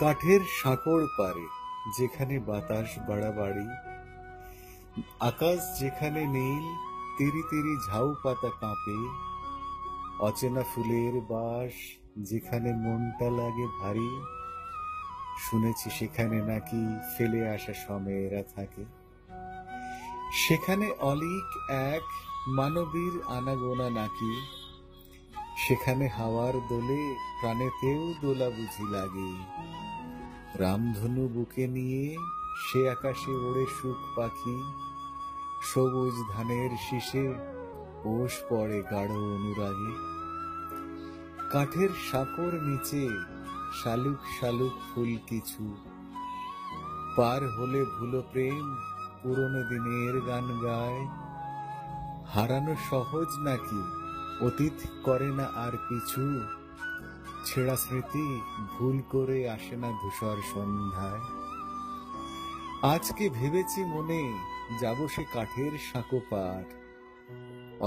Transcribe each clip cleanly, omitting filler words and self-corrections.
কাঠের সাঁকোর পারে যেখানে বাতাস বাড়াবাড়ি, আকাশ যেখানে নীল, তিরি তিরি ঝাউ পাতা কাঁপে, অচেনা ফুলের বাস যেখানে মনটা লাগে ভারী, শুনেছি সেখানে নাকি ফেলে আসা সময়েরা থাকে। সেখানে অলীক এক মানবীর আনাগোনা নাকি, সেখানে হাওয়ার দোলে প্রাণেতেও দোলা বুঝি লাগে। রামধনু বুকে নিয়ে সে আকাশে ওড়ে সুখ পাখি, সবুজ ধানের শীষে পোষ পড়ে গাঢ় অনুরাগে। কাঠের সাঁকোর নিচে শালুক শালুক ফুল কিছু, পার হলে ভুলো প্রেম পুরনো দিনের গান গায়। হারানো সহজ নাকি, অতীত করে না আর পিছু, ছেঁড়া স্মৃতি ভুল করে আসে না ধূসর সন্ধ্যায়। আজকে ভেবেছি মনে যাব সে কাঠের সাঁকো পার,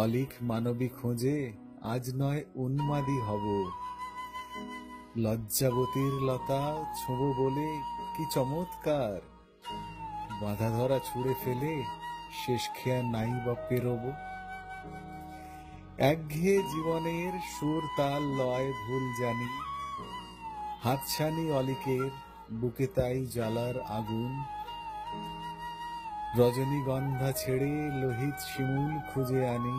অলীক মানবী খোঁজে আজ নয় উন্মাদী হব। লজ্জাবতীর লতা ছোঁব বলে কি চমৎকার, বাঁধা ধরা ছুঁড়ে ফেলে শেষ খেয়া নাই বা পেরোব। একঘেয়ে জীবনের সুর তাল লয় ভুল জানি, হাতছানি অলীকের বুকে তাই জ্বালার আগুন। রজনীগন্ধা ছেড়ে লোহিত শিমুল খুঁজে আনি,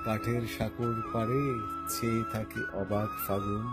কাঠের সাঁকোর পাড়ে ছেয়ে থাকে অবাক ফাগুন।